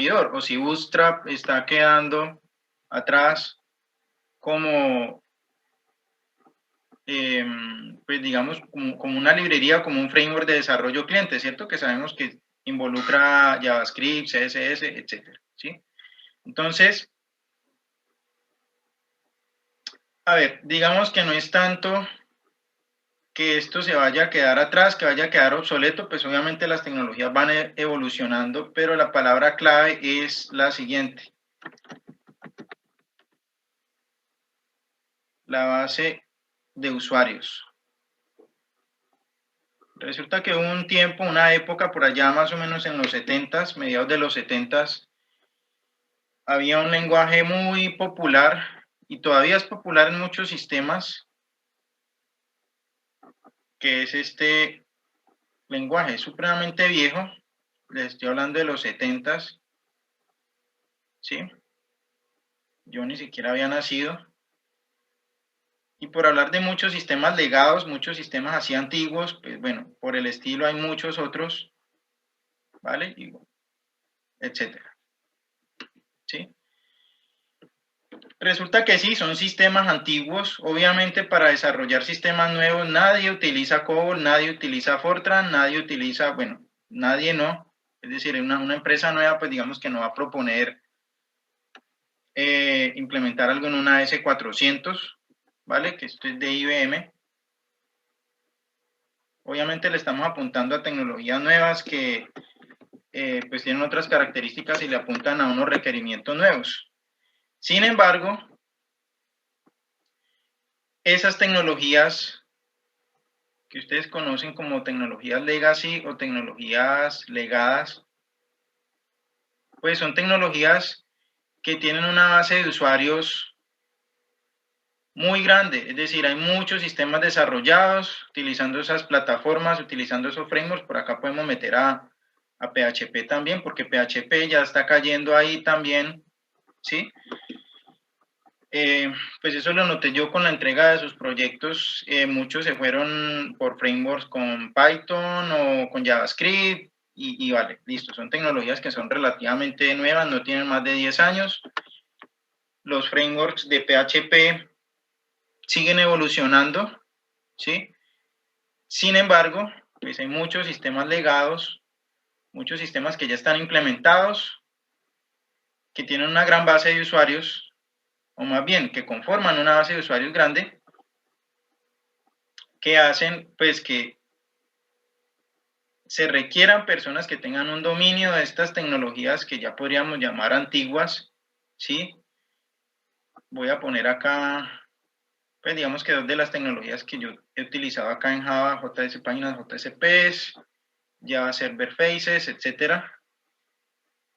o si Bootstrap está quedando atrás como, pues digamos, como una librería, como un framework de desarrollo cliente, ¿cierto? Que sabemos que involucra JavaScript, CSS, etcétera, ¿sí? Entonces, a ver, digamos que no es tanto que esto se vaya a quedar atrás, que vaya a quedar obsoleto, pues obviamente las tecnologías van evolucionando, pero la palabra clave es la siguiente. La base de usuarios. Resulta que hubo un tiempo, una época por allá más o menos en los 70s, mediados de los 70s, había un lenguaje muy popular y todavía es popular en muchos sistemas, que es este lenguaje supremamente viejo. Les estoy hablando de los 70s, ¿sí? Yo ni siquiera había nacido. Y por hablar de muchos sistemas legados, muchos sistemas así antiguos, pues bueno, por el estilo hay muchos otros, ¿vale? Y, etcétera, ¿sí? Resulta que sí, son sistemas antiguos. Obviamente para desarrollar sistemas nuevos nadie utiliza COBOL, nadie utiliza Fortran, nadie utiliza, bueno, nadie no. Es decir, una empresa nueva, pues digamos que no va a proponer implementar algo en una S400, ¿vale? Que esto es de IBM. Obviamente le estamos apuntando a tecnologías nuevas que pues tienen otras características y le apuntan a unos requerimientos nuevos. Sin embargo, esas tecnologías que ustedes conocen como tecnologías legacy o tecnologías legadas, pues son tecnologías que tienen una base de usuarios muy grande, es decir, hay muchos sistemas desarrollados utilizando esas plataformas, utilizando esos frameworks. Por acá podemos meter a PHP también, porque PHP ya está cayendo ahí también, ¿sí? Pues eso lo noté yo con la entrega de sus proyectos. Muchos se fueron por frameworks con Python o con JavaScript y vale, listo. Son tecnologías que son relativamente nuevas, no tienen más de 10 años. Los frameworks de PHP siguen evolucionando, ¿sí? Sin embargo, pues hay muchos sistemas legados, muchos sistemas que ya están implementados, que tienen una gran base de usuarios, o más bien que conforman una base de usuarios grande, que hacen pues que se requieran personas que tengan un dominio de estas tecnologías que ya podríamos llamar antiguas, ¿sí? Voy a poner acá, pues digamos que dos de las tecnologías que yo he utilizado acá en Java, JS Páginas, JSPs, Java Server Faces, etcétera,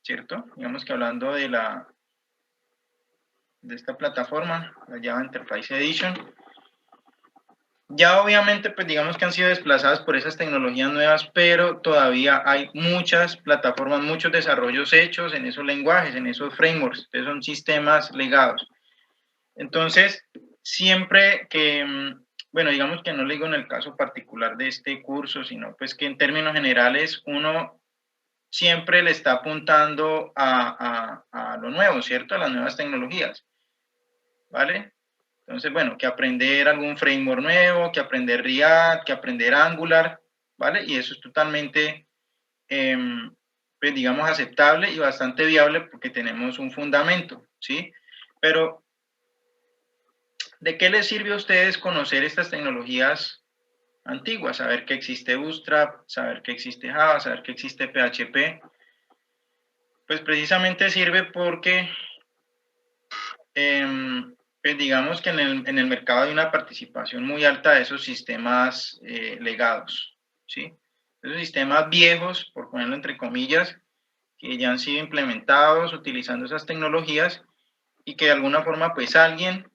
¿cierto? Digamos que hablando de esta plataforma, la Java Enterprise Edition. Ya obviamente, pues digamos que han sido desplazadas por esas tecnologías nuevas, pero todavía hay muchas plataformas, muchos desarrollos hechos en esos lenguajes, en esos frameworks, que son sistemas legados. Entonces, siempre que, bueno, digamos que no le digo en el caso particular de este curso, sino pues que en términos generales uno siempre le está apuntando a lo nuevo, ¿cierto? A las nuevas tecnologías, ¿vale? Entonces, bueno, que aprender algún framework nuevo, que aprender React, que aprender Angular, ¿vale? Y eso es totalmente, pues digamos, aceptable y bastante viable porque tenemos un fundamento, ¿sí? Pero, ¿de qué les sirve a ustedes conocer estas tecnologías antiguas? Saber que existe Bootstrap, saber que existe Java, saber que existe PHP. Pues precisamente sirve porque pues digamos que en el mercado hay una participación muy alta de esos sistemas legados, ¿sí? Esos sistemas viejos, por ponerlo entre comillas, que ya han sido implementados utilizando esas tecnologías y que de alguna forma pues alguien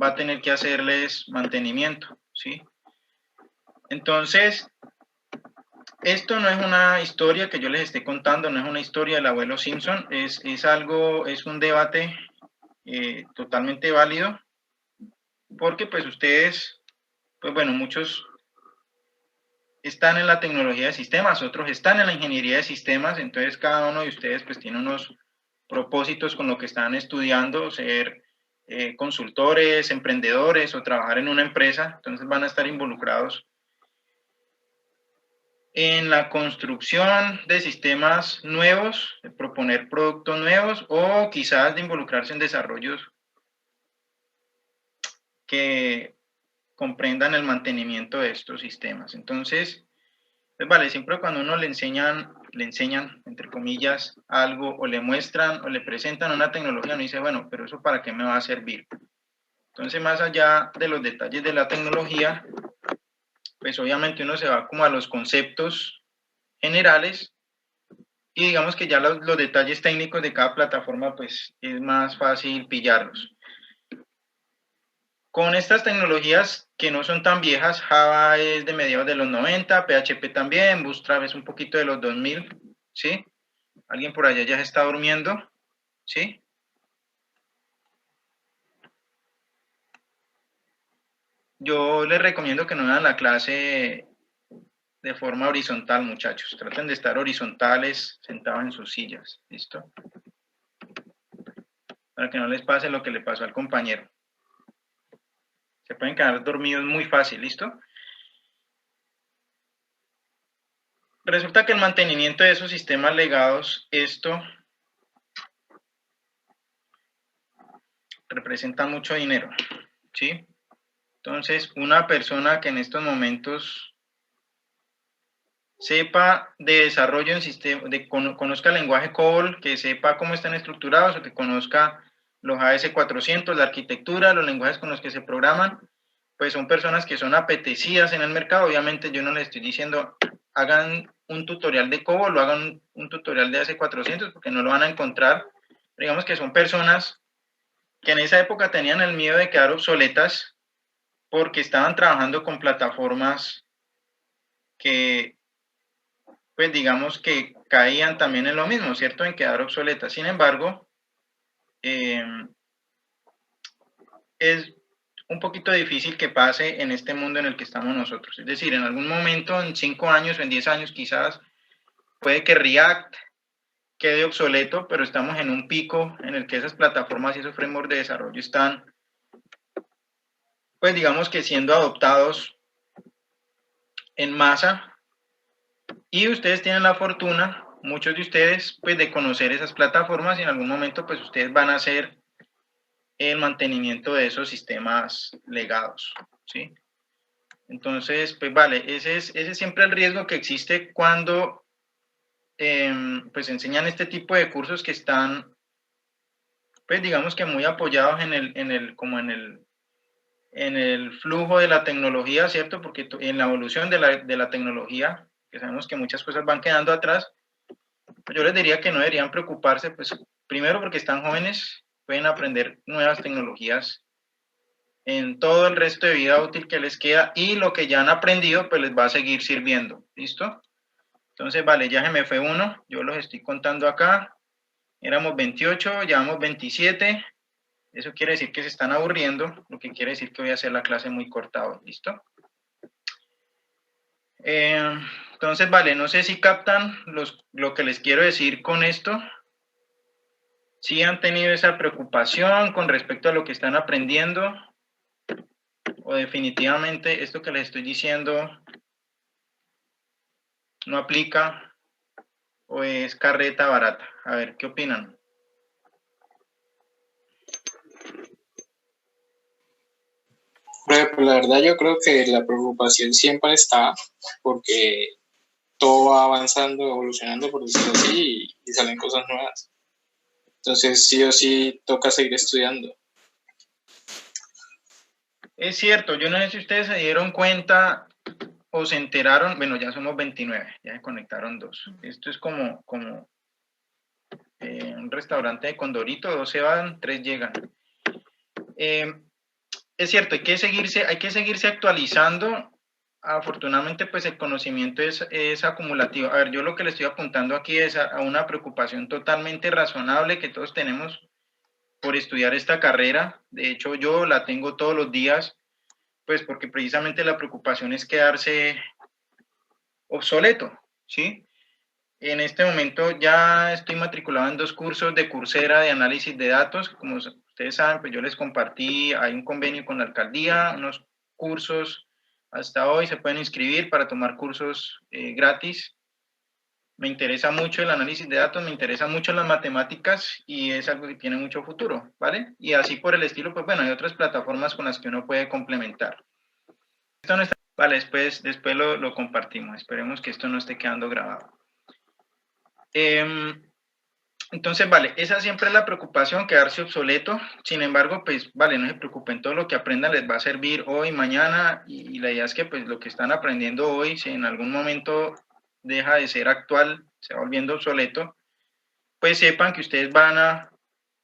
va a tener que hacerles mantenimiento, ¿sí? Entonces, esto no es una historia que yo les esté contando, no es una historia del abuelo Simpson, es algo, es un debate totalmente válido, porque pues ustedes, pues bueno, muchos están en la tecnología de sistemas, otros están en la ingeniería de sistemas, entonces cada uno de ustedes pues tiene unos propósitos con lo que están estudiando, ser consultores, emprendedores o trabajar en una empresa, entonces van a estar involucrados en la construcción de sistemas nuevos, de proponer productos nuevos o quizás de involucrarse en desarrollos que comprendan el mantenimiento de estos sistemas. Entonces, pues vale, siempre cuando uno le enseñan, entre comillas, algo o le muestran o le presentan una tecnología, uno dice, bueno, pero eso para qué me va a servir. Entonces, más allá de los detalles de la tecnología, pues obviamente uno se va como a los conceptos generales y digamos que ya los detalles técnicos de cada plataforma, pues es más fácil pillarlos. Con estas tecnologías que no son tan viejas, Java es de mediados de los 90, PHP también, Bootstrap es un poquito de los 2000, ¿sí? ¿Alguien por allá ya se está durmiendo? ¿Sí? Yo les recomiendo que no hagan la clase de forma horizontal, muchachos. Traten de estar horizontales, sentados en sus sillas, ¿listo? Para que no les pase lo que le pasó al compañero. Se pueden quedar dormidos muy fácil, ¿listo? Resulta que el mantenimiento de esos sistemas legados, esto representa mucho dinero, ¿sí? Entonces, una persona que en estos momentos sepa de desarrollo en sistema, conozca el lenguaje COBOL, que sepa cómo están estructurados o que conozca los AS400, la arquitectura, los lenguajes con los que se programan, pues son personas que son apetecidas en el mercado. Obviamente yo no les estoy diciendo hagan un tutorial de COBOL o hagan un tutorial de AS400 porque no lo van a encontrar. Digamos que son personas que en esa época tenían el miedo de quedar obsoletas porque estaban trabajando con plataformas que, pues digamos que caían también en lo mismo, ¿cierto? En quedar obsoletas. Sin embargo, es un poquito difícil que pase en este mundo en el que estamos nosotros. Es decir, en algún momento, en 5 años o en 10 años quizás, puede que React quede obsoleto, pero estamos en un pico en el que esas plataformas y esos frameworks de desarrollo están, pues digamos que siendo adoptados en masa, y ustedes tienen la fortuna, muchos de ustedes, pues de conocer esas plataformas y en algún momento, pues ustedes van a hacer el mantenimiento de esos sistemas legados, ¿sí? Entonces, pues vale, ese es siempre el riesgo que existe cuando pues enseñan este tipo de cursos que están, pues digamos que muy apoyados como en el flujo de la tecnología, ¿cierto? Porque en la evolución de la tecnología, que sabemos que muchas cosas van quedando atrás, pues yo les diría que no deberían preocuparse, pues primero porque están jóvenes, pueden aprender nuevas tecnologías en todo el resto de vida útil que les queda y lo que ya han aprendido pues les va a seguir sirviendo, ¿listo? Entonces, vale, ya se me fue uno, yo los estoy contando acá, éramos 28, llevamos 27, eso quiere decir que se están aburriendo, lo que quiere decir que voy a hacer la clase muy corta hoy, ¿listo? Entonces, vale, no sé si captan lo que les quiero decir con esto, si han tenido esa preocupación con respecto a lo que están aprendiendo, o definitivamente esto que les estoy diciendo no aplica o es carreta barata. A ver, ¿qué opinan? Pues la verdad yo creo que la preocupación siempre está porque todo va avanzando, evolucionando, por decirlo así, y salen cosas nuevas. Entonces sí o sí toca seguir estudiando. Es cierto, yo no sé si ustedes se dieron cuenta o se enteraron, bueno, ya somos 29, ya se conectaron 2. Esto es como un restaurante de Condorito, 2 se van, 3 llegan. Es cierto, hay que seguirse actualizando. Afortunadamente, pues el conocimiento es acumulativo. A ver, yo lo que le estoy apuntando aquí es a una preocupación totalmente razonable que todos tenemos por estudiar esta carrera. De hecho, yo la tengo todos los días, pues porque precisamente la preocupación es quedarse obsoleto, ¿sí? En este momento ya estoy matriculado en 2 cursos de Coursera de análisis de datos. Como ustedes saben, pues yo les compartí, hay un convenio con la alcaldía, unos cursos hasta hoy se pueden inscribir para tomar cursos gratis. Me interesa mucho el análisis de datos, me interesa mucho las matemáticas y es algo que tiene mucho futuro, ¿vale? Y así por el estilo, pues bueno, hay otras plataformas con las que uno puede complementar. Esto no está, vale, después lo compartimos. Esperemos que esto no esté quedando grabado. Entonces, vale, esa siempre es la preocupación, quedarse obsoleto. Sin embargo, pues, vale, no se preocupen, todo lo que aprendan les va a servir hoy, mañana, y la idea es que, pues, lo que están aprendiendo hoy, si en algún momento deja de ser actual, se va volviendo obsoleto, pues sepan que ustedes van a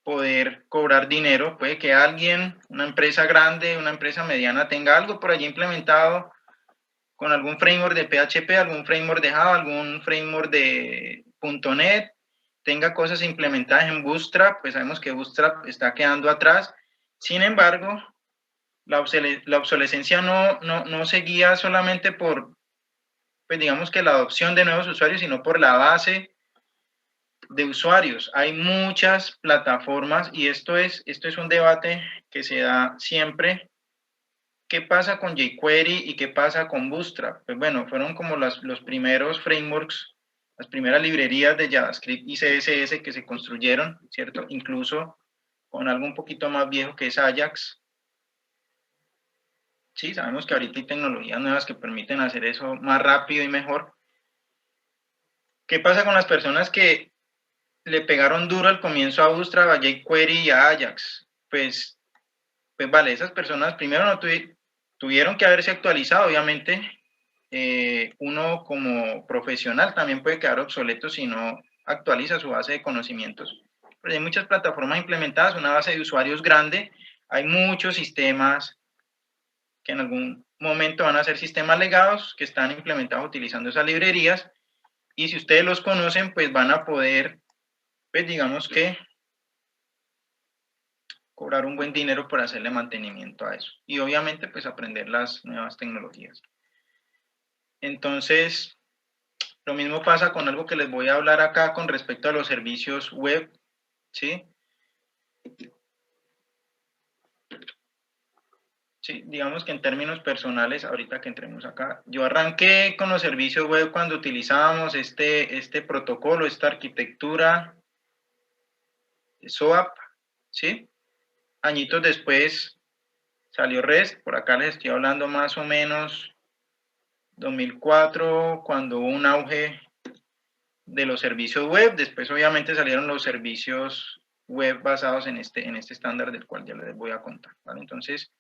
poder cobrar dinero. Puede que alguien, una empresa grande, una empresa mediana, tenga algo por allí implementado con algún framework de PHP, algún framework de Java, algún framework de .NET, tenga cosas implementadas en Bootstrap, pues sabemos que Bootstrap está quedando atrás. Sin embargo, la obsolescencia no se guía solamente por, pues digamos que la adopción de nuevos usuarios, sino por la base de usuarios. Hay muchas plataformas y esto es un debate que se da siempre. ¿Qué pasa con jQuery y qué pasa con Bootstrap? Pues bueno, fueron como los primeros frameworks, las primeras librerías de JavaScript y CSS que se construyeron, ¿cierto? Incluso con algo un poquito más viejo que es Ajax. Sí, sabemos que ahorita hay tecnologías nuevas que permiten hacer eso más rápido y mejor. ¿Qué pasa con las personas que le pegaron duro al comienzo a Bootstrap, a jQuery y a Ajax? Pues vale, esas personas primero no tuvieron que haberse actualizado, obviamente. Uno como profesional también puede quedar obsoleto si no actualiza su base de conocimientos. Pero hay muchas plataformas implementadas, una base de usuarios grande, hay muchos sistemas que en algún momento van a ser sistemas legados que están implementados utilizando esas librerías y si ustedes los conocen, pues van a poder, pues digamos que cobrar un buen dinero por hacerle mantenimiento a eso y obviamente pues aprender las nuevas tecnologías. Entonces, lo mismo pasa con algo que les voy a hablar acá con respecto a los servicios web, ¿sí? Sí, digamos que en términos personales, ahorita que entremos acá, yo arranqué con los servicios web cuando utilizábamos este protocolo, esta arquitectura, SOAP, ¿sí? Añitos después salió REST, por acá les estoy hablando más o menos 2004, cuando hubo un auge de los servicios web, después obviamente salieron los servicios web basados en este estándar del cual ya les voy a contar, ¿vale? Entonces,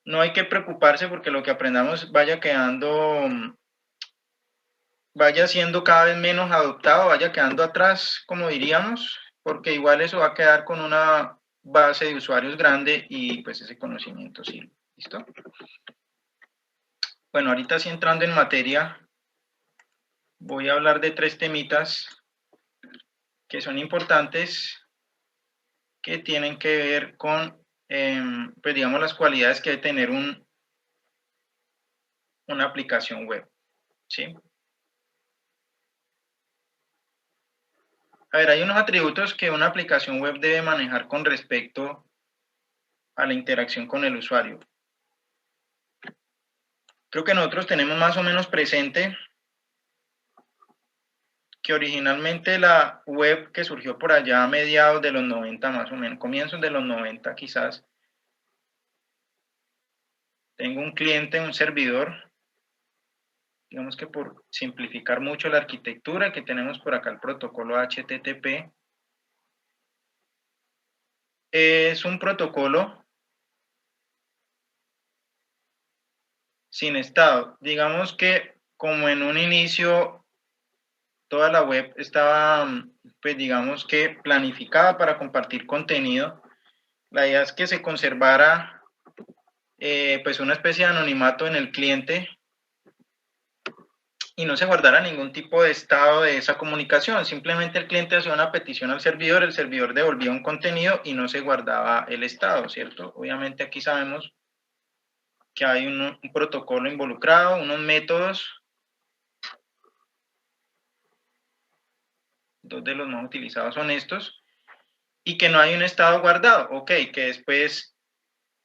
no hay que preocuparse porque lo que aprendamos vaya siendo cada vez menos adoptado, vaya quedando atrás, como diríamos, porque igual eso va a quedar con una base de usuarios grande y pues ese conocimiento sí, ¿listo? Bueno, ahorita sí entrando en materia, voy a hablar de 3 temitas que son importantes, que tienen que ver con, pues digamos, las cualidades que debe tener una aplicación web, ¿sí? A ver, hay unos atributos que una aplicación web debe manejar con respecto a la interacción con el usuario. Creo que nosotros tenemos más o menos presente que originalmente la web que surgió por allá a mediados de los 90 más o menos, comienzos de los 90 quizás, tengo un cliente, un servidor, digamos que por simplificar mucho la arquitectura, que tenemos por acá el protocolo HTTP, es un protocolo sin estado. Digamos que como en un inicio toda la web estaba, pues digamos que planificada para compartir contenido, la idea es que se conservara pues una especie de anonimato en el cliente y no se guardara ningún tipo de estado de esa comunicación. Simplemente el cliente hacía una petición al servidor, el servidor devolvía un contenido y no se guardaba el estado, ¿cierto? Obviamente aquí sabemos que hay un protocolo involucrado, unos métodos dos de los más utilizados son estos, y que no hay un estado guardado. Ok, que después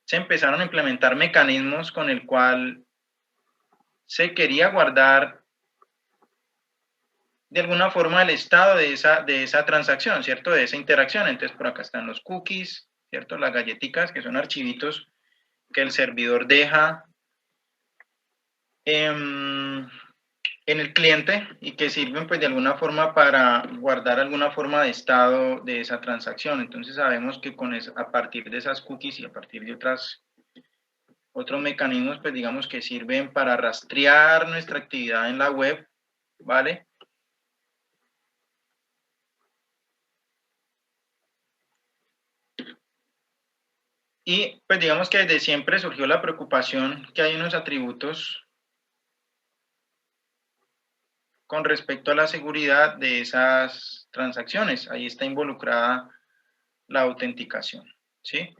se empezaron a implementar mecanismos con el cual se quería guardar de alguna forma el estado de esa transacción, ¿cierto? De esa interacción. Entonces, por acá están los cookies, ¿cierto? Las galletitas, que son archivitos que el servidor deja en el cliente y que sirven, pues, de alguna forma para guardar alguna forma de estado de esa transacción. Entonces, sabemos que a partir de esas cookies y a partir de otros mecanismos, pues, digamos que sirven para rastrear nuestra actividad en la web, ¿vale? Y pues digamos que desde siempre surgió la preocupación que hay unos atributos con respecto a la seguridad de esas transacciones. Ahí está involucrada la autenticación, ¿sí?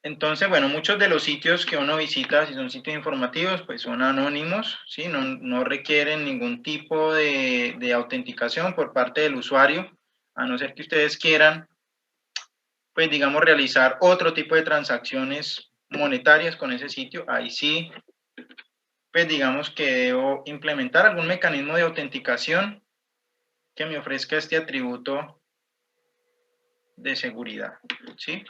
Entonces, bueno, muchos de los sitios que uno visita, si son sitios informativos, pues son anónimos, ¿sí? No requieren ningún tipo de autenticación por parte del usuario, a no ser que ustedes quieran, pues digamos, realizar otro tipo de transacciones monetarias con ese sitio. Ahí sí, pues digamos que debo implementar algún mecanismo de autenticación que me ofrezca este atributo de seguridad, ¿sí?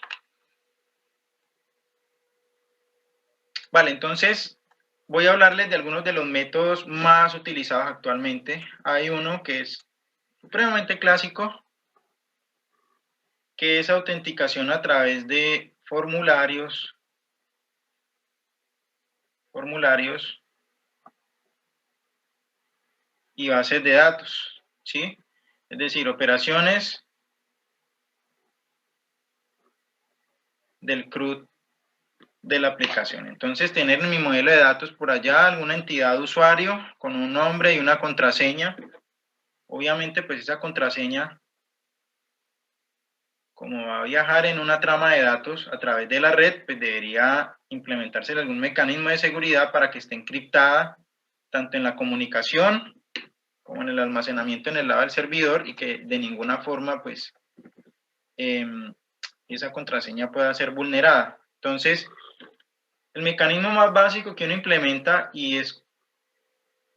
Vale, entonces voy a hablarles de algunos de los métodos más utilizados actualmente. Hay uno que es supremamente clásico, que es autenticación a través de formularios y bases de datos, ¿sí? Es decir, operaciones del CRUD de la aplicación. Entonces, tener en mi modelo de datos por allá alguna entidad de usuario con un nombre y una contraseña. Obviamente, pues esa contraseña, como va a viajar en una trama de datos a través de la red, pues debería implementarse algún mecanismo de seguridad para que esté encriptada tanto en la comunicación como en el almacenamiento en el lado del servidor y que de ninguna forma, pues, esa contraseña pueda ser vulnerada. Entonces, el mecanismo más básico que uno implementa y es,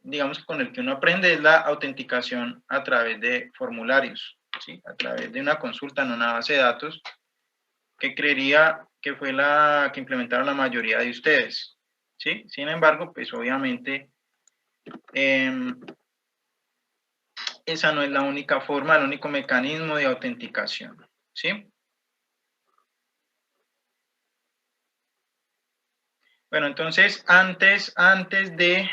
digamos, con el que uno aprende es la autenticación a través de formularios, ¿sí? A través de una consulta en una base de datos que creería que fue la que implementaron la mayoría de ustedes, ¿sí? Sin embargo, pues obviamente esa no es la única forma, el único mecanismo de autenticación, ¿sí? Bueno, entonces, antes de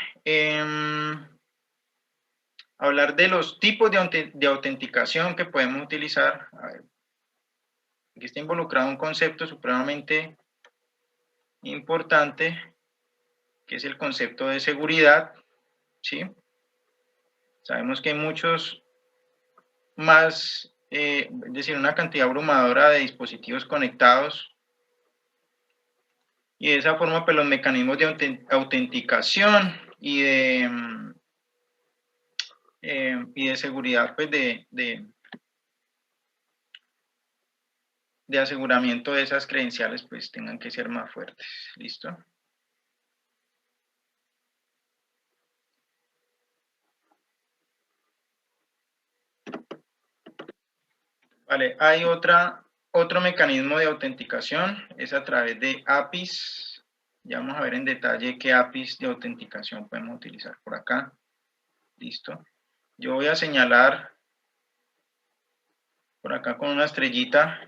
hablar de los tipos de autenticación que podemos utilizar, a ver, aquí está involucrado un concepto supremamente importante, que es el concepto de seguridad, ¿sí? Sabemos que hay muchos más, es decir, una cantidad abrumadora de dispositivos conectados, y de esa forma, pues los mecanismos de autenticación y de seguridad, pues de aseguramiento de esas credenciales, pues tengan que ser más fuertes. ¿Listo? Vale, hay otro mecanismo de autenticación, es a través de APIs. Ya vamos a ver en detalle qué APIs de autenticación podemos utilizar por acá. Listo. Yo voy a señalar por acá con una estrellita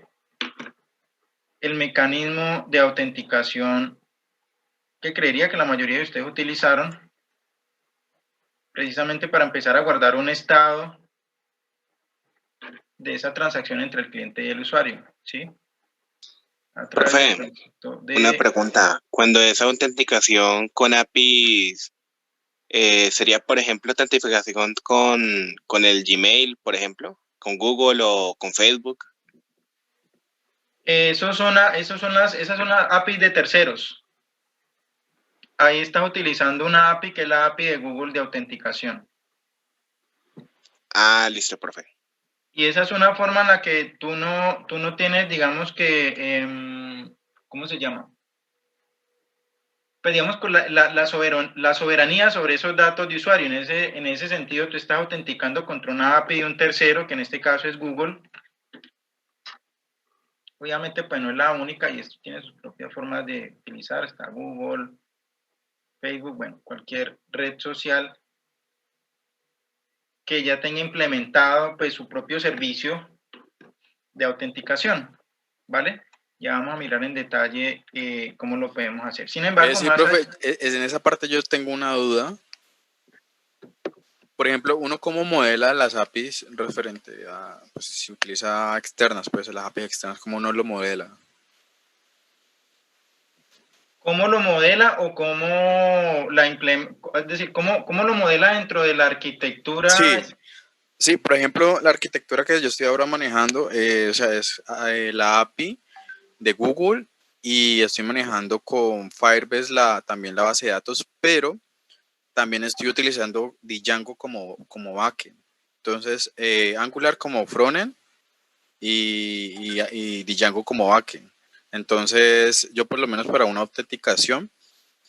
el mecanismo de autenticación que creería que la mayoría de ustedes utilizaron precisamente para empezar a guardar un estado de esa transacción entre el cliente y el usuario, ¿sí? A través Profe, una pregunta. Cuando es autenticación con APIs, ¿sería, por ejemplo, autentificación con el Gmail, por ejemplo? ¿Con Google o con Facebook? esas son las APIs de terceros. Ahí estás utilizando una API que es la API de Google de autenticación. Ah, listo, profe. Y esa es una forma en la que tú no tienes, digamos que, ¿cómo se llama? Pues digamos, con la soberanía sobre esos datos de usuario. En ese sentido, tú estás autenticando contra una API de un tercero, que en este caso es Google. Obviamente, pues no es la única y esto tiene sus propias formas de utilizar. Está Google, Facebook, bueno, cualquier red social que ya tenga implementado pues su propio servicio de autenticación, ¿vale? Ya vamos a mirar en detalle cómo lo podemos hacer. Sin embargo, Sí, más profe, en esa parte yo tengo una duda. Por ejemplo, uno cómo modela las APIs referente a, pues si utiliza externas, pues las APIs externas, ¿cómo uno lo modela? ¿cómo lo modela o cómo la implementa? Es decir, ¿cómo lo modela dentro de la arquitectura? Sí, por ejemplo, la arquitectura que yo estoy ahora manejando, o sea, es la API de Google y estoy manejando con Firebase también la base de datos, pero también estoy utilizando Django como backend. Entonces, Angular como frontend y Django como backend. Entonces, yo por lo menos para una autenticación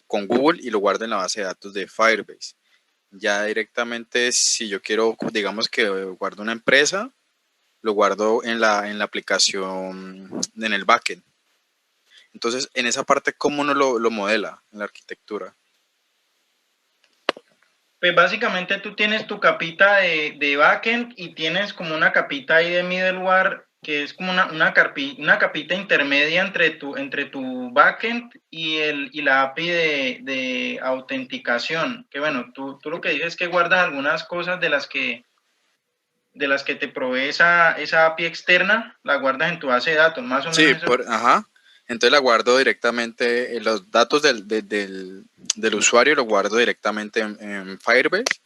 con Google y lo guardo en la base de datos de Firebase. Ya directamente, si yo quiero, digamos que guardo una empresa, lo guardo en la aplicación, en el backend. Entonces, en esa parte, ¿cómo uno lo modela en la arquitectura? Pues básicamente tú tienes tu capita de backend y tienes como una capita ahí de middleware que es como una capita intermedia entre tu backend y la API de autenticación. Que bueno, tú lo que dices es que guardas algunas cosas de las que te provee esa API externa, la guardas en tu base de datos, más o Sí, menos eso. ajá. Entonces la guardo directamente, los datos del usuario lo guardo directamente en Firebase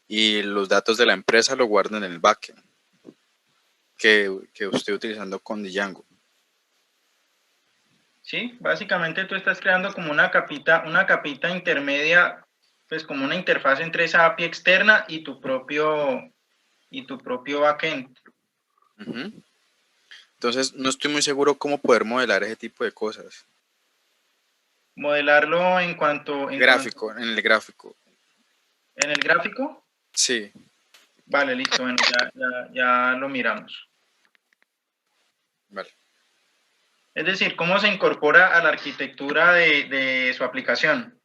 y los datos de la empresa lo guardo en el backend que estoy utilizando con Django. Sí, básicamente tú estás creando como una capita intermedia, pues como una interfaz entre esa API externa y tu propio backend. Ujú. Entonces no estoy muy seguro cómo poder modelar ese tipo de cosas. Modelarlo en En el gráfico. en el gráfico. Sí, Vale, listo, bueno, ya lo miramos. vale. Es decir, cómo se incorpora a la arquitectura de su aplicación.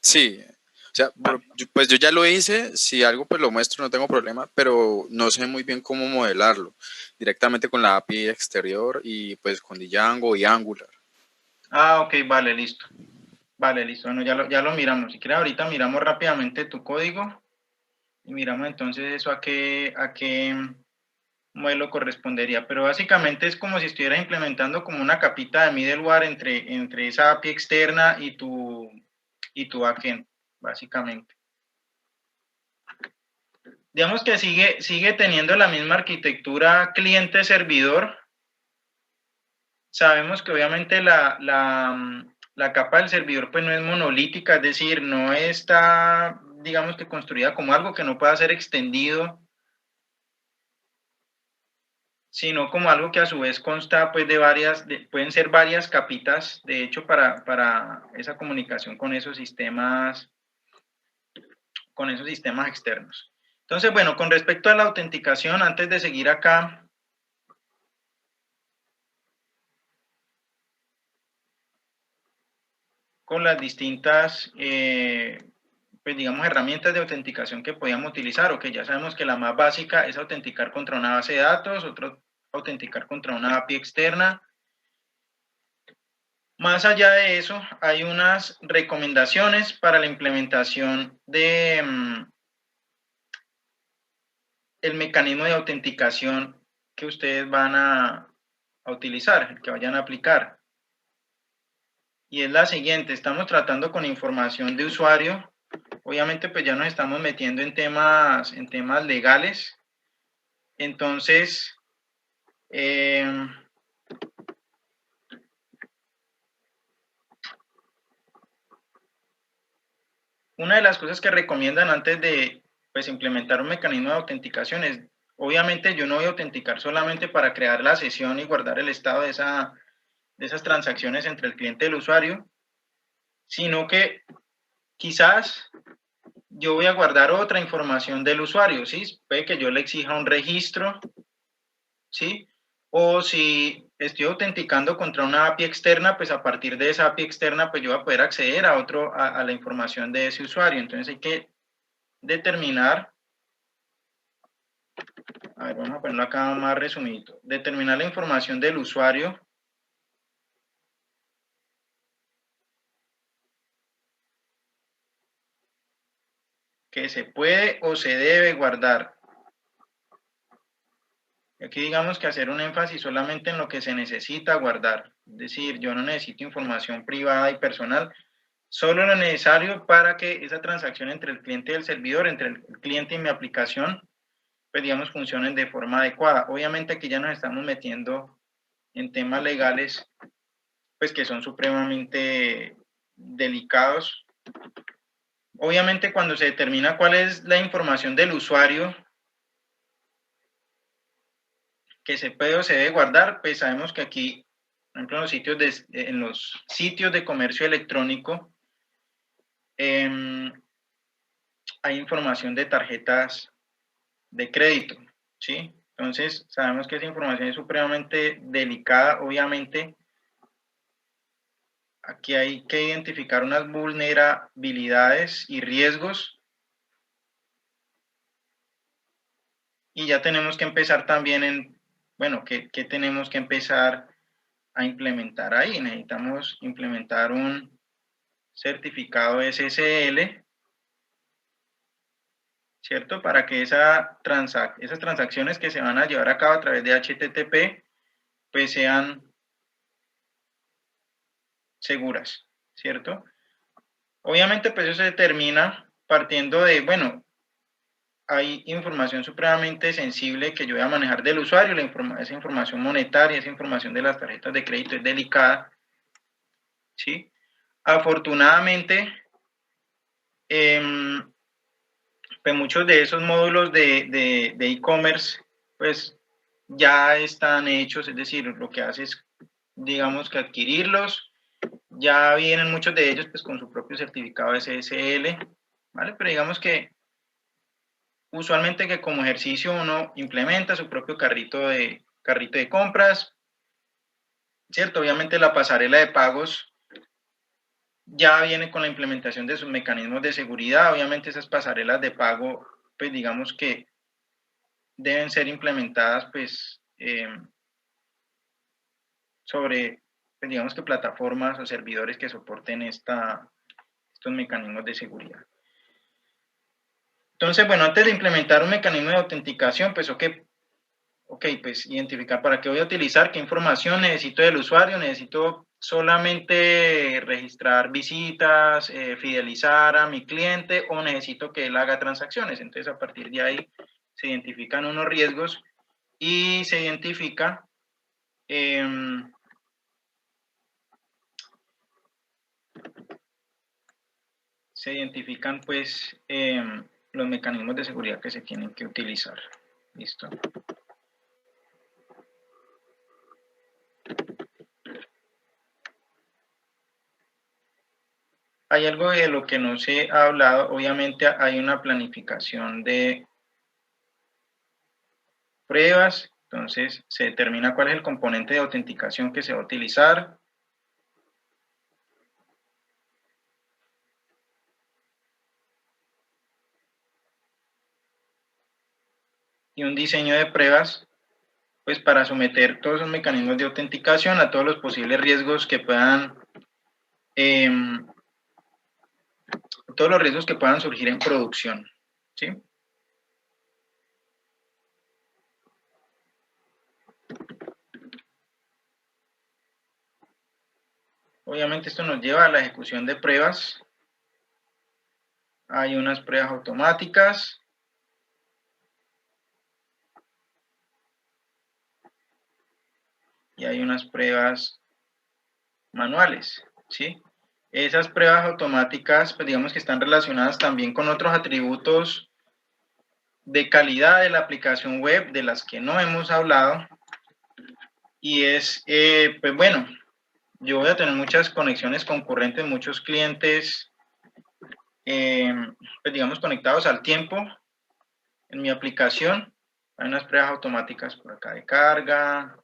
Sí, o sea, Vale. pues yo ya lo hice, si algo pues lo muestro, no tengo problema, pero no sé muy bien cómo modelarlo directamente con la API exterior y pues con Django y Angular. Ah, ok, vale, listo. Vale, listo, bueno, ya lo miramos. Si quieres, ahorita miramos rápidamente tu código y miramos entonces eso a qué modelo correspondería, pero básicamente es como si estuvieras implementando como una capita de middleware entre esa API externa y tu backend, básicamente. Digamos que sigue teniendo la misma arquitectura cliente-servidor. Sabemos que obviamente la capa del servidor pues no es monolítica, es decir, no está, digamos que construida como algo que no pueda ser extendido, sino como algo que a su vez consta pues pueden ser varias capitas, de hecho, para esa comunicación con esos sistemas externos. Entonces, bueno, con respecto a la autenticación, antes de seguir acá, con las distintas, pues digamos, herramientas de autenticación que podíamos utilizar, o que ya sabemos que la más básica es autenticar contra una base de datos, otro autenticar contra una API externa. Más allá de eso, hay unas recomendaciones para la implementación de el mecanismo de autenticación que ustedes van a utilizar, el que vayan a aplicar. Y es la siguiente, estamos tratando con información de usuario. Obviamente, pues ya nos estamos metiendo en temas legales. Entonces, una de las cosas que recomiendan antes de pues, implementar un mecanismo de autenticación es obviamente yo no voy a autenticar solamente para crear la sesión y guardar el estado de esas transacciones entre el cliente y el usuario, sino que quizás yo voy a guardar otra información del usuario, ¿sí? Puede que yo le exija un registro, ¿sí? O si estoy autenticando contra una API externa, pues a partir de esa API externa, pues yo voy a poder acceder a la información de ese usuario. Entonces hay que determinar, a ver, vamos a ponerlo acá más resumido, determinar la información del usuario que se puede o se debe guardar. Aquí digamos que hacer un énfasis solamente en lo que se necesita guardar. Es decir, yo no necesito información privada y personal, solo lo necesario para que esa transacción entre el cliente y el servidor, entre el cliente y mi aplicación, pues digamos, funcionen de forma adecuada. Obviamente aquí ya nos estamos metiendo en temas legales, pues que son supremamente delicados. Obviamente cuando se determina cuál es la información del usuario que se puede o se debe guardar, pues sabemos que aquí, por ejemplo, en los sitios de comercio electrónico, hay información de tarjetas de crédito, ¿sí? Entonces, sabemos que esa información es supremamente delicada, obviamente. Aquí hay que identificar unas vulnerabilidades y riesgos. Y ya tenemos que empezar también en, bueno, ¿qué tenemos que empezar a implementar ahí? Necesitamos implementar un certificado SSL, ¿cierto? Para que esas transacciones que se van a llevar a cabo a través de HTTP, pues sean seguras, ¿cierto? Obviamente, pues eso se determina partiendo de, bueno, hay información supremamente sensible que yo voy a manejar del usuario, esa información monetaria, esa información de las tarjetas de crédito es delicada, ¿sí? Afortunadamente, pues muchos de esos módulos de e-commerce, pues ya están hechos, es decir, lo que hace es, digamos que adquirirlos, ya vienen muchos de ellos pues con su propio certificado SSL, ¿vale? Pero digamos que usualmente que como ejercicio uno implementa su propio carrito de compras, ¿cierto? Obviamente la pasarela de pagos ya viene con la implementación de sus mecanismos de seguridad. Obviamente esas pasarelas de pago, pues digamos que deben ser implementadas, pues, sobre, pues, digamos que plataformas o servidores que soporten estos mecanismos de seguridad. Entonces, bueno, antes de implementar un mecanismo de autenticación, pues, ok, pues identificar para qué voy a utilizar, qué información necesito del usuario, necesito solamente registrar visitas, fidelizar a mi cliente o necesito que él haga transacciones. Entonces a partir de ahí se identifican unos riesgos y se identifican pues los mecanismos de seguridad que se tienen que utilizar. ¿Listo? Hay algo de lo que no se ha hablado, obviamente hay una planificación de pruebas, entonces se determina cuál es el componente de autenticación que se va a utilizar. Y un diseño de pruebas, pues para someter todos esos mecanismos de autenticación a todos los posibles riesgos que puedan, todos los riesgos que puedan surgir en producción, ¿sí? Obviamente esto nos lleva a la ejecución de pruebas. Hay unas pruebas automáticas. Y hay unas pruebas manuales, ¿sí? Esas pruebas automáticas, pues digamos que están relacionadas también con otros atributos de calidad de la aplicación web, de las que no hemos hablado, y es, pues bueno, yo voy a tener muchas conexiones concurrentes, muchos clientes, pues digamos, conectados al tiempo en mi aplicación. Hay unas pruebas automáticas por acá de carga,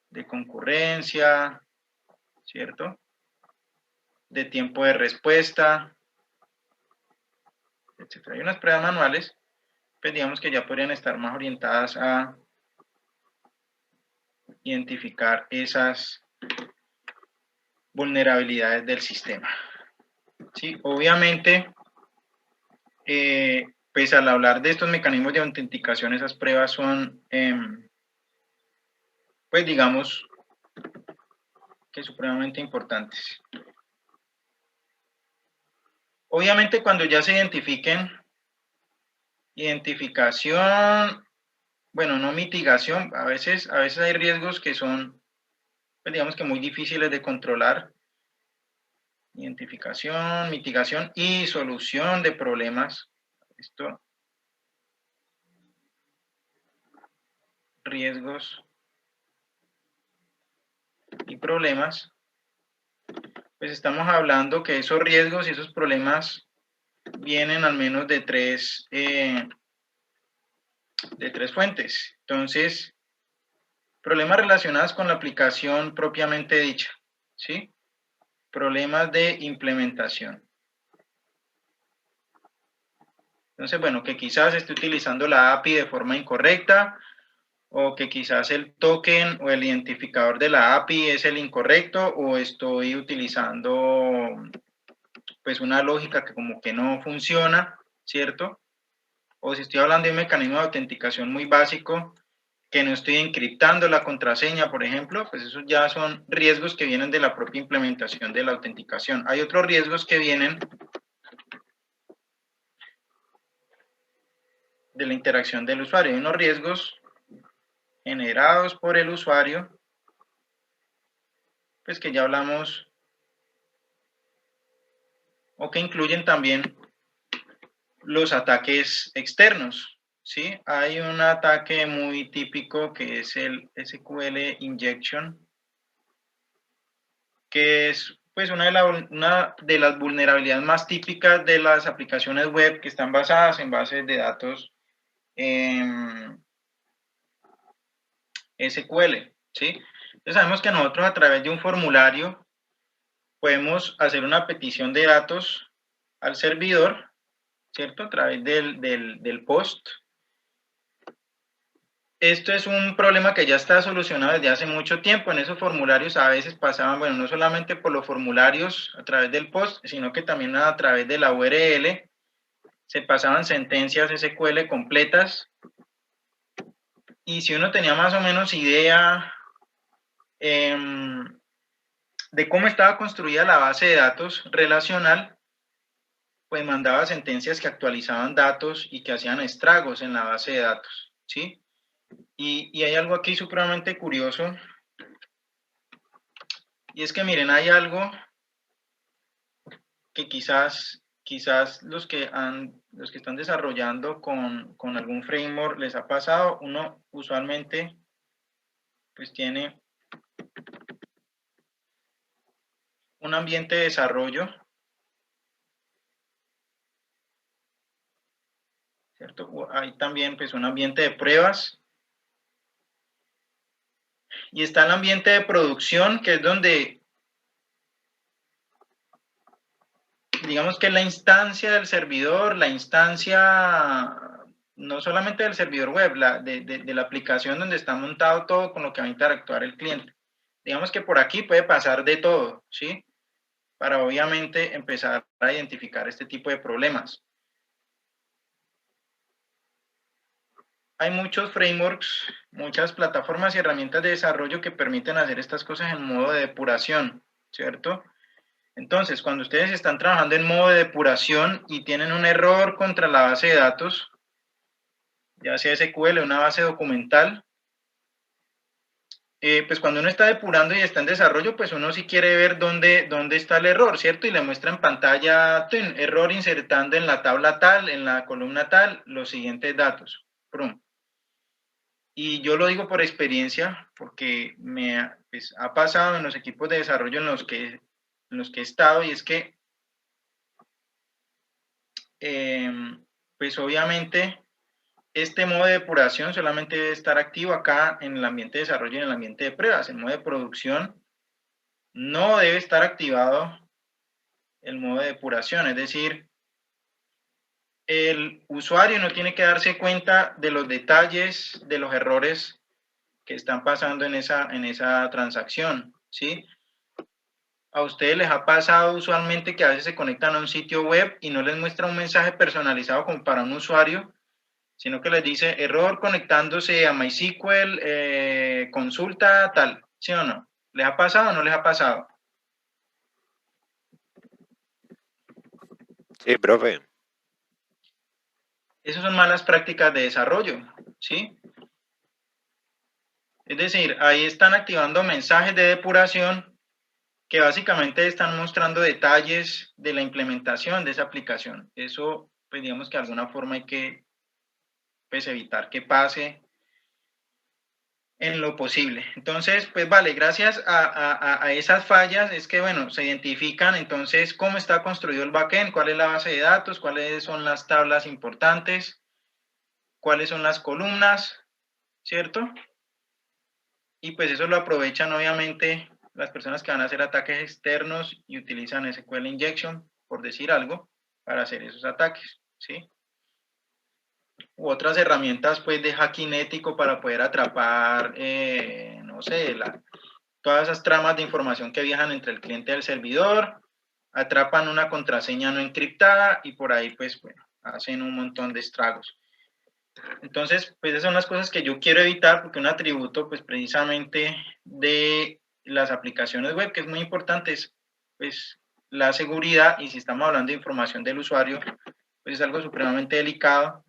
de concurrencia, ¿cierto? De tiempo de respuesta, etc. Hay unas pruebas manuales, pues digamos que ya podrían estar más orientadas a identificar esas vulnerabilidades del sistema. Sí, obviamente, pues al hablar de estos mecanismos de autenticación, esas pruebas son, pues digamos, que supremamente importantes. Obviamente, cuando ya se identifiquen, identificación, bueno, no mitigación, a veces hay riesgos que son, pues digamos que muy difíciles de controlar. Identificación, mitigación y solución de problemas. Esto, riesgos y problemas. Pues estamos hablando que esos riesgos y esos problemas vienen al menos de tres fuentes. Entonces, problemas relacionados con la aplicación propiamente dicha, ¿sí? Problemas de implementación. Entonces, bueno, que quizás esté utilizando la API de forma incorrecta, o que quizás el token o el identificador de la API es el incorrecto, o estoy utilizando pues una lógica que como que no funciona, ¿cierto? O si estoy hablando de un mecanismo de autenticación muy básico, que no estoy encriptando la contraseña, por ejemplo, pues esos ya son riesgos que vienen de la propia implementación de la autenticación. Hay otros riesgos que vienen de la interacción del usuario. Hay unos riesgos generados por el usuario, pues que ya hablamos, o que incluyen también los ataques externos, ¿sí? Hay un ataque muy típico que es el SQL injection, que es pues una de las vulnerabilidades más típicas de las aplicaciones web que están basadas en bases de datos SQL, ¿sí? Entonces sabemos que nosotros a través de un formulario podemos hacer una petición de datos al servidor, ¿cierto? A través del post. Esto es un problema que ya está solucionado desde hace mucho tiempo. En esos formularios a veces pasaban, bueno, no solamente por los formularios a través del post, sino que también a través de la URL se pasaban sentencias SQL completas. Y si uno tenía más o menos idea de cómo estaba construida la base de datos relacional, pues mandaba sentencias que actualizaban datos y que hacían estragos en la base de datos, ¿sí? Y hay algo aquí supremamente curioso, y es que miren, hay algo que quizás los que están desarrollando con algún framework les ha pasado. Uno usualmente pues tiene un ambiente de desarrollo, ¿cierto? Hay también pues un ambiente de pruebas, y está el ambiente de producción, que es donde digamos que la instancia del servidor, la instancia no solamente del servidor web, de la aplicación donde está montado todo con lo que va a interactuar el cliente. Digamos que por aquí puede pasar de todo, ¿sí? Para obviamente empezar a identificar este tipo de problemas. Hay muchos frameworks, muchas plataformas y herramientas de desarrollo que permiten hacer estas cosas en modo de depuración, ¿cierto? Entonces, cuando ustedes están trabajando en modo de depuración y tienen un error contra la base de datos, ya sea SQL o una base documental, pues cuando uno está depurando y está en desarrollo, pues uno sí quiere ver dónde está el error, ¿cierto? Y le muestra en pantalla, error insertando en la tabla tal, en la columna tal, los siguientes datos. Prum. Y yo lo digo por experiencia, porque pues, ha pasado en los equipos de desarrollo en los que he estado, y es que, pues obviamente, este modo de depuración solamente debe estar activo acá en el ambiente de desarrollo y en el ambiente de pruebas. En modo de producción no debe estar activado el modo de depuración, es decir, el usuario no tiene que darse cuenta de los detalles de los errores que están pasando en esa transacción, ¿sí? A ustedes les ha pasado usualmente que a veces se conectan a un sitio web y no les muestra un mensaje personalizado como para un usuario, sino que les dice error conectándose a MySQL, consulta tal, ¿sí o no? ¿Les ha pasado o no les ha pasado? Sí, profe. Esas son malas prácticas de desarrollo, ¿sí? Es decir, ahí están activando mensajes de depuración que básicamente están mostrando detalles de la implementación de esa aplicación. Eso, pues digamos que de alguna forma hay que pues, evitar que pase en lo posible. Entonces, pues vale, gracias a esas fallas es que, bueno, se identifican entonces cómo está construido el backend, cuál es la base de datos, cuáles son las tablas importantes, cuáles son las columnas, ¿cierto? Y pues eso lo aprovechan obviamente las personas que van a hacer ataques externos y utilizan SQL Injection, por decir algo, para hacer esos ataques, ¿sí? U otras herramientas pues de hacking ético para poder atrapar, no sé, todas esas tramas de información que viajan entre el cliente y el servidor, atrapan una contraseña no encriptada y por ahí pues bueno, hacen un montón de estragos. Entonces, pues esas son las cosas que yo quiero evitar porque un atributo pues precisamente de las aplicaciones web que es muy importante es pues la seguridad, y si estamos hablando de información del usuario pues es algo supremamente delicado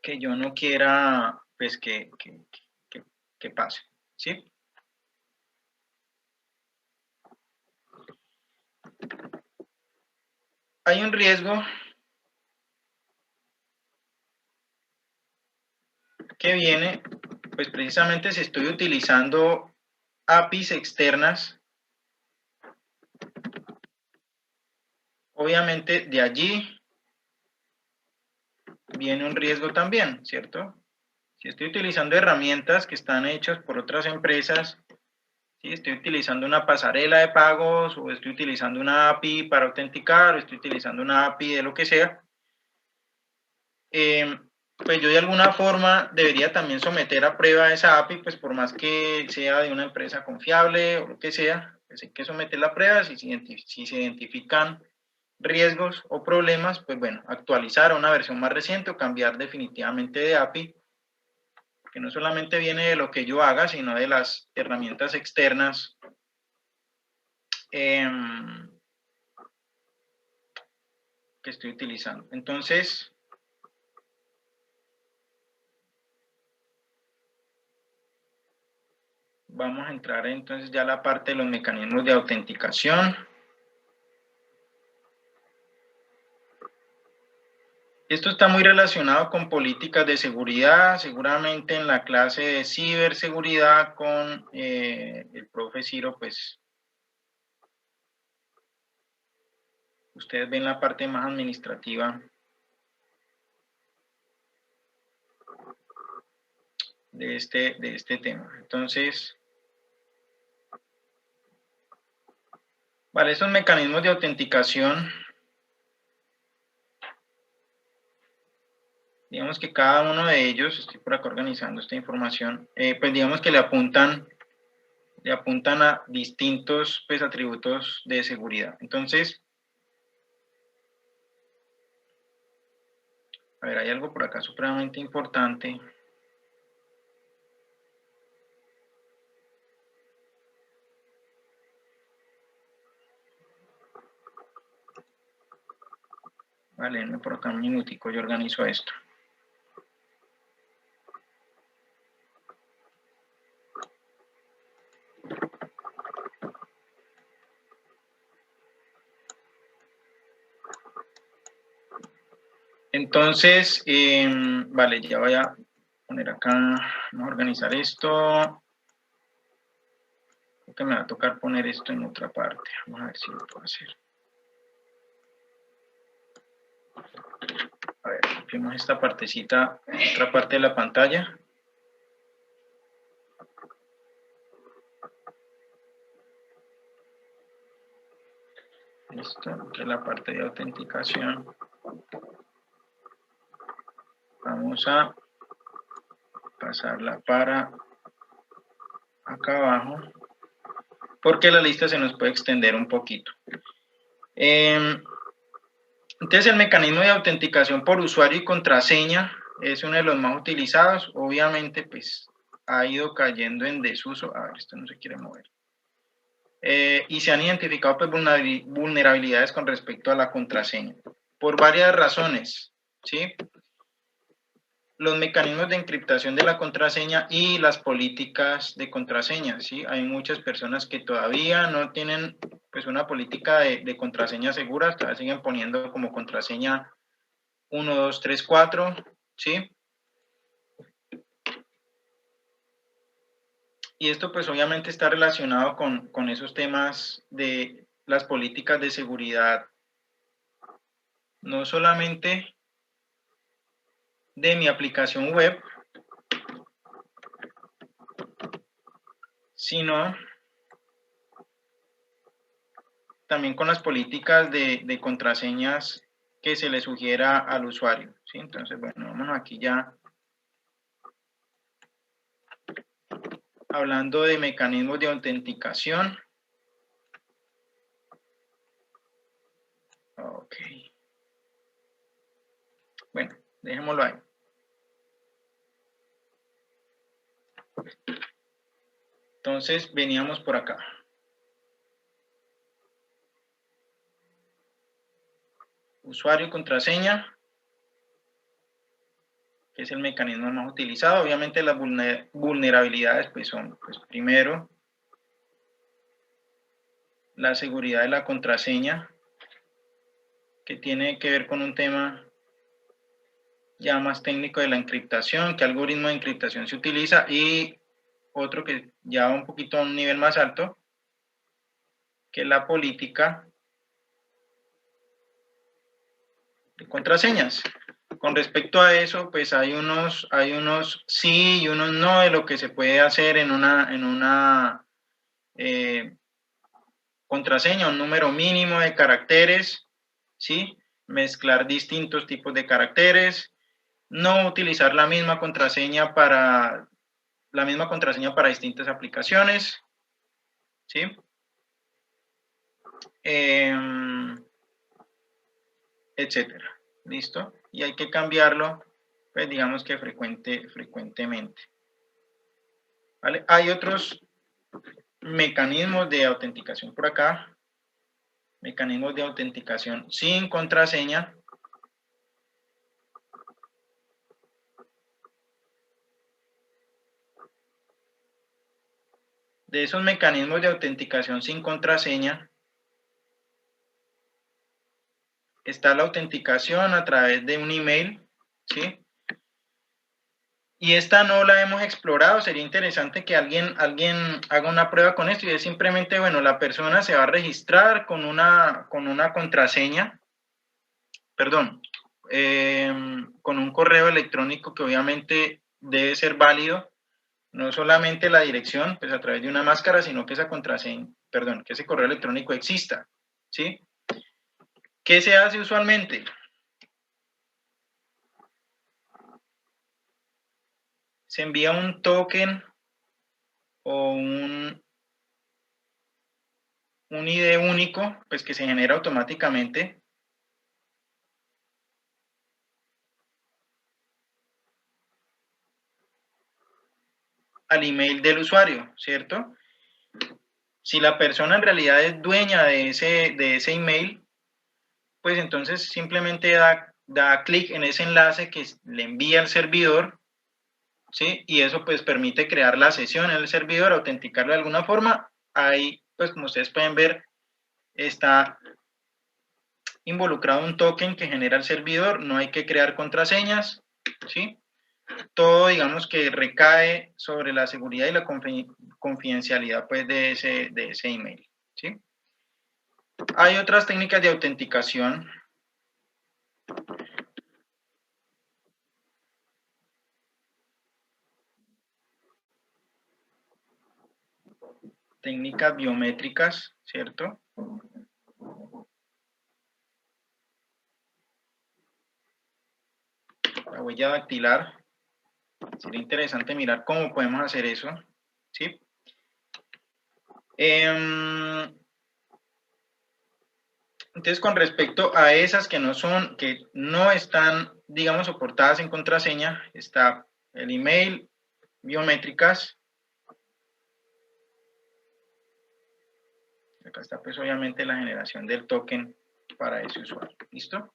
que yo no quiera pues que pase, ¿sí? Hay un riesgo que viene, pues precisamente si estoy utilizando APIs externas, obviamente de allí viene un riesgo también, ¿cierto? Si estoy utilizando herramientas que están hechas por otras empresas, si estoy utilizando una pasarela de pagos o estoy utilizando una API para autenticar o estoy utilizando una API de lo que sea, pues yo de alguna forma debería también someter a prueba esa API, pues por más que sea de una empresa confiable o lo que sea, pues hay que someterla a pruebas y si se identifican riesgos o problemas, pues bueno, actualizar a una versión más reciente o cambiar definitivamente de API, que no solamente viene de lo que yo haga, sino de las herramientas externas que estoy utilizando. Entonces, vamos a entrar entonces ya a la parte de los mecanismos de autenticación. Esto está muy relacionado con políticas de seguridad, seguramente en la clase de ciberseguridad con el profe Ciro, pues ustedes ven la parte más administrativa de este tema. Entonces, vale, esos mecanismos de autenticación, digamos que cada uno de ellos, estoy por acá organizando esta información, pues digamos que le apuntan a distintos pues, atributos de seguridad. Entonces, a ver, hay algo por acá supremamente importante. Vale, denme por acá un minutico, yo organizo esto. Entonces, vale, ya voy a poner acá, vamos a organizar esto. Creo que me va a tocar poner esto en otra parte. Vamos a ver si lo puedo hacer. A ver, copiemos esta partecita, otra parte de la pantalla. Listo, que es la parte de autenticación. Vamos a pasarla para acá abajo, porque la lista se nos puede extender un poquito. Entonces el mecanismo de autenticación por usuario y contraseña es uno de los más utilizados. Obviamente pues ha ido cayendo en desuso. A ver, esto no se quiere mover. Y se han identificado pues, vulnerabilidades con respecto a la contraseña por varias razones, ¿sí? Los mecanismos de encriptación de la contraseña y las políticas de contraseña, ¿sí? Hay muchas personas que todavía no tienen pues una política de contraseña segura, todavía siguen poniendo como contraseña 1, 2, 3, 4, ¿sí? Y esto pues obviamente está relacionado con esos temas de las políticas de seguridad, no solamente de mi aplicación web, sino también con las políticas de contraseñas que se le sugiera al usuario, ¿sí? Entonces, bueno, vámonos aquí ya hablando de mecanismos de autenticación. Ok. Bueno, dejémoslo ahí. Entonces, veníamos por acá. Usuario y contraseña, que es el mecanismo más utilizado. Obviamente las vulnerabilidades pues son, pues primero, la seguridad de la contraseña, que tiene que ver con un tema ya más técnico de la encriptación, qué algoritmo de encriptación se utiliza, y otro que ya va un poquito a un nivel más alto, que es la política de contraseñas. Con respecto a eso, pues hay unos sí y unos no de lo que se puede hacer en una contraseña, un número mínimo de caracteres, ¿sí? Mezclar distintos tipos de caracteres, no utilizar la misma contraseña para distintas aplicaciones, ¿sí? Etcétera. ¿Listo? Y hay que cambiarlo, pues digamos que frecuentemente. ¿Vale? Hay otros mecanismos de autenticación por acá. Mecanismos de autenticación sin contraseña. De esos mecanismos de autenticación sin contraseña está la autenticación a través de un email, ¿sí? Y esta no la hemos explorado, sería interesante que alguien haga una prueba con esto, y es simplemente, bueno, la persona se va a registrar con una contraseña, perdón, con un correo electrónico que obviamente debe ser válido, no solamente la dirección, pues a través de una máscara, sino que esa contraseña, perdón, que ese correo electrónico exista, ¿sí? ¿Qué se hace usualmente? Se envía un token o un ID único, pues que se genera automáticamente al email del usuario, ¿cierto? Si la persona en realidad es dueña de ese email, pues entonces simplemente da clic en ese enlace que le envía el servidor, ¿sí? Y eso pues permite crear la sesión en el servidor, autenticarlo de alguna forma. Ahí, pues como ustedes pueden ver, está involucrado un token que genera el servidor, no hay que crear contraseñas, ¿sí? Todo, digamos, que recae sobre la seguridad y la confidencialidad, pues, de ese email, ¿sí? Hay otras técnicas de autenticación. Técnicas biométricas, ¿cierto? La huella dactilar. Sería interesante mirar cómo podemos hacer eso, ¿sí? Entonces, con respecto a esas que no están, digamos, soportadas en contraseña, está el email, biométricas. Acá está, pues, obviamente la generación del token para ese usuario. ¿Listo?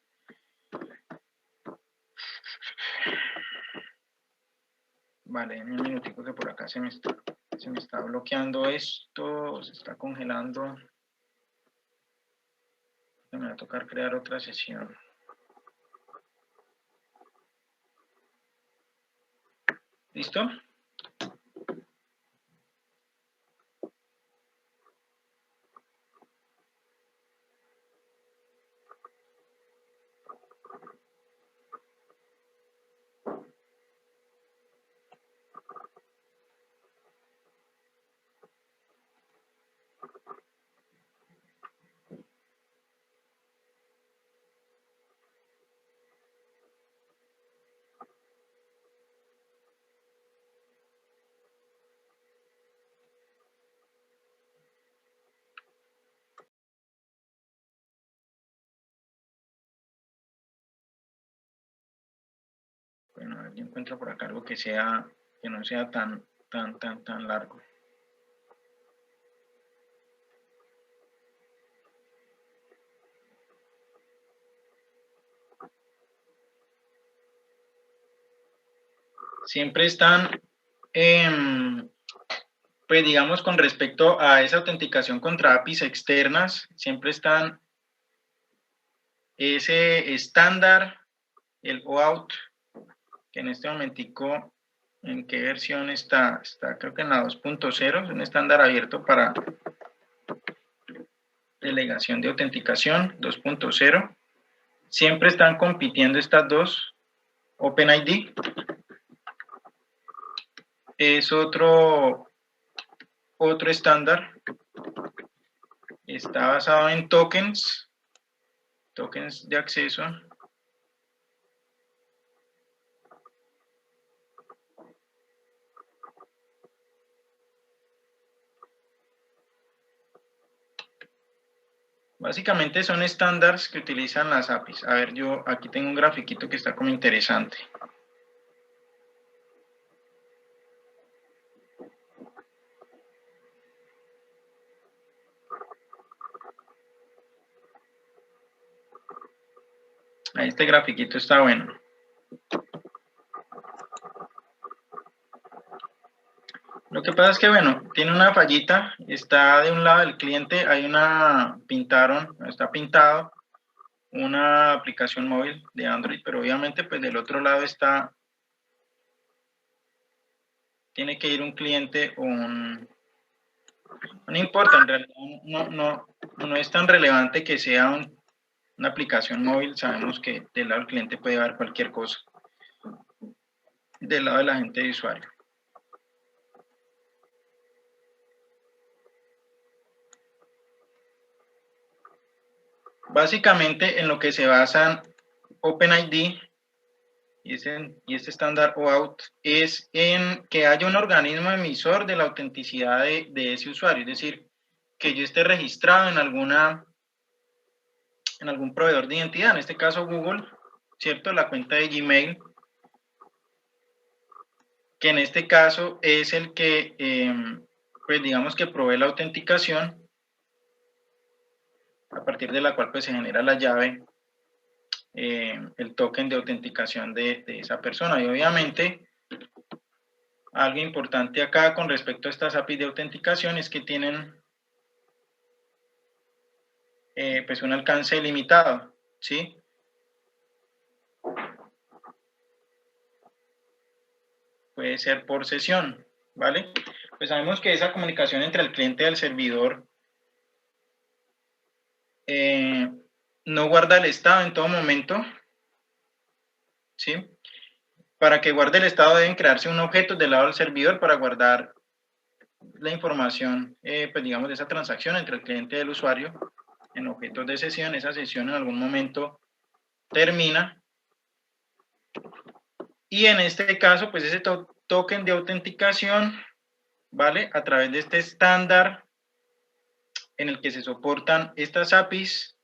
Vale, un minutico que por acá se me está bloqueando esto, se está congelando. Me va a tocar crear otra sesión. ¿Listo? Bueno, a ver, yo encuentro por acá algo que no sea tan largo. Siempre están, pues digamos, con respecto a esa autenticación contra APIs externas, siempre están ese estándar, el OAuth, que en este momentico, ¿en qué versión está? Está creo que en la 2.0, es un estándar abierto para delegación de autenticación 2.0. Siempre están compitiendo estas dos. OpenID es otro estándar. Está basado en tokens de acceso. Básicamente son estándares que utilizan las APIs. A ver, yo aquí tengo un grafiquito que está como interesante. Ahí este grafiquito está bueno. Lo que pasa es que, bueno, tiene una fallita. Está de un lado del cliente, está pintado una aplicación móvil de Android, pero obviamente pues del otro lado tiene que ir un cliente no importa, en realidad no es tan relevante que sea una aplicación móvil. Sabemos que del lado del cliente puede haber cualquier cosa, del lado de la gente de usuario. Básicamente en lo que se basan OpenID y este estándar OAuth es en que haya un organismo emisor de la autenticidad de ese usuario, es decir, que yo esté registrado en algún proveedor de identidad, en este caso Google, ¿cierto? La cuenta de Gmail, que en este caso es el que, pues digamos que provee la autenticación, a partir de la cual pues se genera la llave, el token de autenticación de esa persona. Y obviamente, algo importante acá con respecto a estas APIs de autenticación es que tienen pues un alcance limitado. ¿sí? Puede ser por sesión, ¿vale? Pues sabemos que esa comunicación entre el cliente y el servidor no guarda el estado en todo momento, ¿sí? Para que guarde el estado deben crearse un objeto del lado del servidor para guardar la información, pues digamos, de esa transacción entre el cliente y el usuario en objetos de sesión. Esa sesión en algún momento termina. Y en este caso, pues ese token de autenticación, ¿vale? A través de este estándar en el que se soportan estas APIs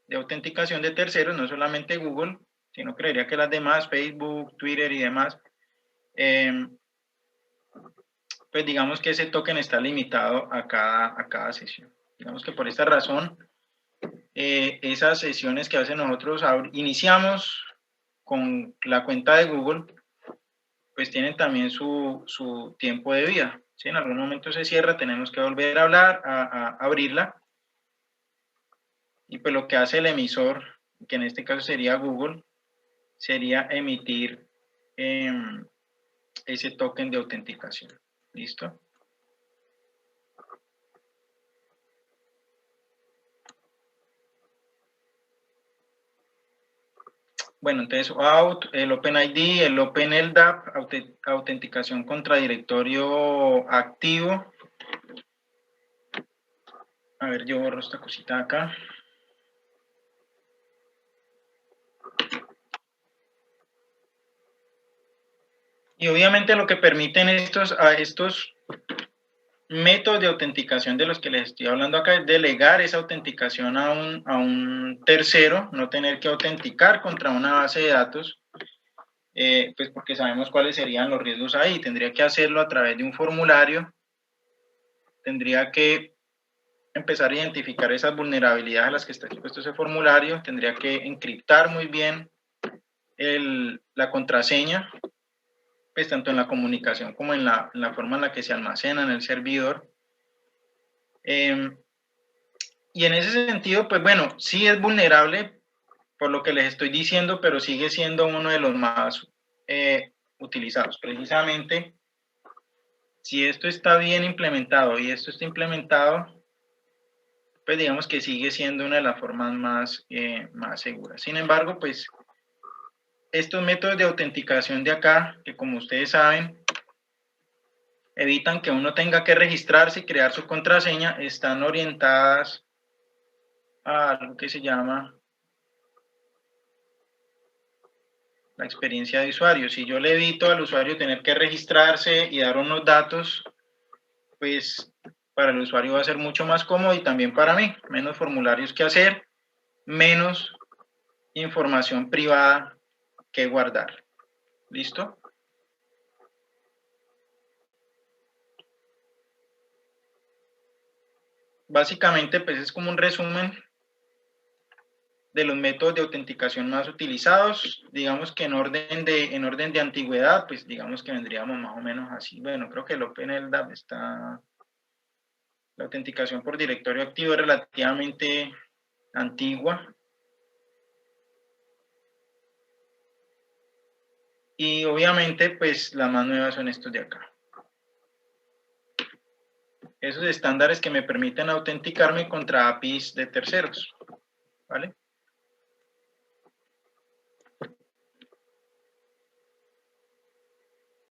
de autenticación de terceros, no solamente Google, sino creería que las demás, Facebook, Twitter y demás, pues digamos que ese token está limitado a cada sesión. Digamos que por esta razón, esas sesiones que a veces nosotros iniciamos con la cuenta de Google, pues tienen también su tiempo de vida. Si en algún momento se cierra, tenemos que volver a hablar, a abrirla. Y pues lo que hace el emisor, que en este caso sería Google, sería emitir ese token de autenticación. ¿Listo? Bueno, entonces OAuth, el OpenID, el OpenLDAP, autenticación contra directorio activo. A ver, yo borro esta cosita acá. Y obviamente lo que permiten estos métodos de autenticación de los que les estoy hablando acá es delegar esa autenticación a un tercero, no tener que autenticar contra una base de datos, pues porque sabemos cuáles serían los riesgos ahí. Tendría que hacerlo a través de un formulario, tendría que empezar a identificar esas vulnerabilidades a las que está expuesto ese formulario, tendría que encriptar muy bien la contraseña, pues tanto en la comunicación como en la forma en la que se almacena en el servidor. Y en ese sentido, pues bueno, sí es vulnerable por lo que les estoy diciendo, pero sigue siendo uno de los más utilizados. Precisamente, si esto está bien implementado y esto está implementado, pues digamos que sigue siendo una de las formas más seguras. Sin embargo, pues estos métodos de autenticación de acá, que como ustedes saben, evitan que uno tenga que registrarse y crear su contraseña, están orientadas a algo que se llama la experiencia de usuario. Si yo le evito al usuario tener que registrarse y dar unos datos, pues para el usuario va a ser mucho más cómodo y también para mí. Menos formularios que hacer, menos información privada que guardar. ¿Listo? Básicamente, pues es como un resumen de los métodos de autenticación más utilizados. Digamos que en orden de antigüedad, pues digamos que vendríamos más o menos así. Bueno, creo que el OpenLDAP está... La autenticación por directorio activo es relativamente antigua. Y obviamente, pues las más nuevas son estos de acá. Esos estándares que me permiten autenticarme contra APIs de terceros. ¿Vale?